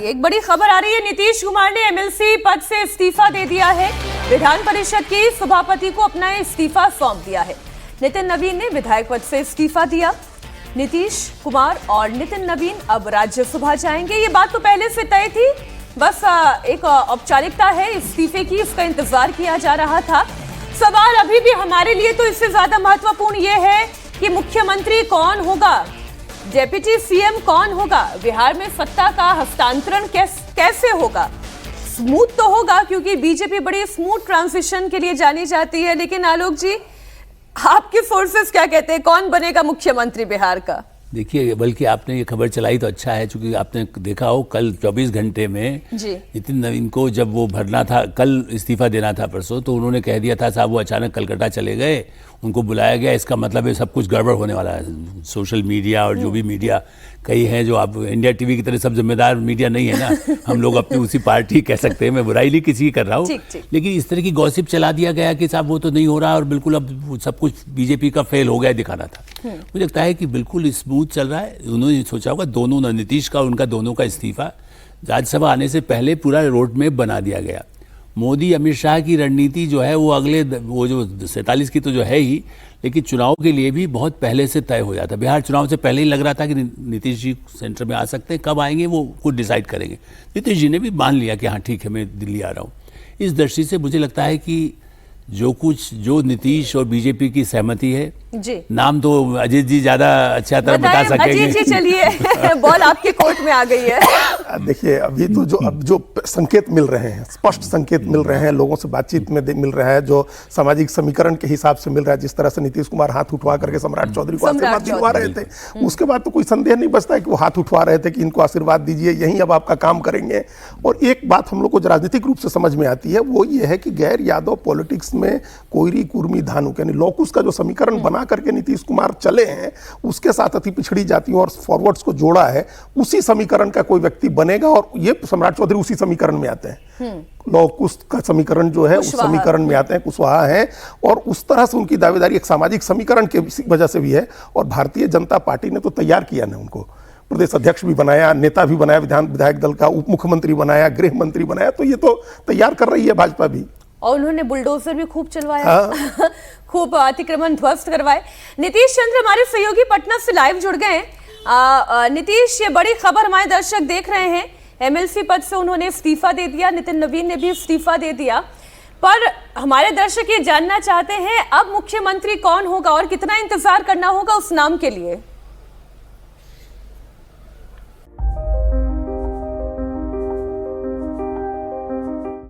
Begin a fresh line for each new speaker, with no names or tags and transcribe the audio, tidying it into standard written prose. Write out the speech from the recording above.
एक बड़ी खबर आ रही है। नीतीश कुमार ने एमएलसी पद से इस्तीफा दे दिया है। विधान परिषद के सभापति को अपना इस्तीफा सौंप दिया है। नितिन नवीन ने विधायक पद से इस्तीफा दिया। नीतीश कुमार और नितिन नवीन अब राज्यसभा जाएंगे। ये बात तो पहले से तय थी, बस एक औपचारिकता है इस्तीफे की, इसका इंतजार किया जा रहा था। सवाल अभी भी हमारे लिए तो इससे ज्यादा महत्वपूर्ण यह है कि मुख्यमंत्री कौन होगा, डेप्यूटी सीएम कौन होगा, बिहार में सत्ता का हस्तांतरण कैसे होगा। स्मूथ तो होगा क्योंकि बीजेपी बड़ी स्मूथ ट्रांजिशन के लिए जानी जाती है, लेकिन आलोक जी आपके सोर्सेस क्या कहते हैं, कौन बनेगा मुख्यमंत्री बिहार का?
देखिए, बल्कि आपने ये खबर चलाई तो अच्छा है, क्योंकि आपने देखा हो कल 24 घंटे में नितिन नवीन को जब वो भरना था, कल इस्तीफा देना था परसों, तो उन्होंने कह दिया था साहब वो अचानक कलकत्ता चले गए, उनको बुलाया गया, इसका मतलब है सब कुछ गड़बड़ होने वाला है। सोशल मीडिया और जो भी मीडिया कई हैं, जो आप इंडिया टीवी की तरह सब जिम्मेदार मीडिया नहीं है ना, हम लोग अपनी उसी पार्टी कह सकते हैं, मैं बुराई नहीं किसी की कर रहा हूँ, लेकिन इस तरह की गॉसिप चला दिया गया कि साहब वो तो नहीं हो रहा और बिल्कुल अब सब कुछ बीजेपी का फेल हो गया दिखाना था। मुझे लगता है कि बिल्कुल स्मूथ चल रहा है। उन्होंने सोचा होगा, दोनों नीतीश का उनका दोनों का इस्तीफा राज्यसभा आने से पहले पूरा रोड मैप बना दिया गया। मोदी अमित शाह की रणनीति जो है वो अगले वो जो 47 की तो जो है ही, लेकिन चुनाव के लिए भी बहुत पहले से तय हो जाता। बिहार चुनाव से पहले ही लग रहा था कि नीतीश जी सेंटर में आ सकते हैं, कब आएंगे वो खुद डिसाइड करेंगे। नीतीश जी ने भी मान लिया कि हाँ ठीक है, मैं दिल्ली आ रहा हूँ। इस दृष्टि से मुझे लगता है कि जो नीतीश और बीजेपी की सहमति है जी। नाम तो अजीत जी ज्यादा अच्छा तरह बता सकेंगे।
अजीत जी चलिए, बॉल आपके कोर्ट में आ गई है।
देखिए, अभी तो जो संकेत मिल रहे हैं, स्पष्ट संकेत मिल रहे हैं, लोगों से बातचीत में मिल रहा है, जो सामाजिक समीकरण के हिसाब से मिल रहा है, जिस तरह से नीतीश कुमार हाथ उठवा करके सम्राट चौधरी को आशीर्वाद दिलवा रहे थे, उसके बाद तो कोई संदेह नहीं बचता है कि वो हाथ उठवा रहे थे कि इनको आशीर्वाद दीजिए, यहीं अब आपका काम करेंगे। और एक बात हम लोग को राजनीतिक रूप से समझ में आती है, वो ये है कि गैर यादव पॉलिटिक्स में कोयरी कुर्मी धानुक यानी लॉकुस का जो समीकरण बना करके नीतीश कुमार चले हैं, उसके साथ अति पिछड़ी जातियों और फॉरवर्ड्स को जोड़ा है, उसी समीकरण का कोई व्यक्ति बनेगा। और ये सम्राट चौधरी उसी समीकरण में आते हैं, लॉकुस का समीकरण जो है उस समीकरण में आते हैं, कुशवाहा है, और उस तरह से उनकी दावेदारी एक सामाजिक समीकरण की वजह से भी है। और भारतीय जनता पार्टी ने तो तैयार किया ना, उनको प्रदेश अध्यक्ष भी बनाया, नेता भी बनाया, विधायक दल का उप मुख्यमंत्री बनाया, गृह मंत्री बनाया, तो ये तो तैयार कर रही है भाजपा भी।
और उन्होंने बुलडोजर भी खूब चलवाया, खूब अतिक्रमण ध्वस्त करवाए। नीतीश चंद्र हमारे सहयोगी पटना से लाइव जुड़ गए। नीतीश, ये बड़ी खबर हमारे दर्शक देख रहे हैं, एमएलसी पद से उन्होंने इस्तीफा दे दिया, नितिन नवीन ने भी इस्तीफा दे दिया, पर हमारे दर्शक ये जानना चाहते हैं अब मुख्यमंत्री कौन होगा और कितना इंतजार करना होगा उस नाम के लिए?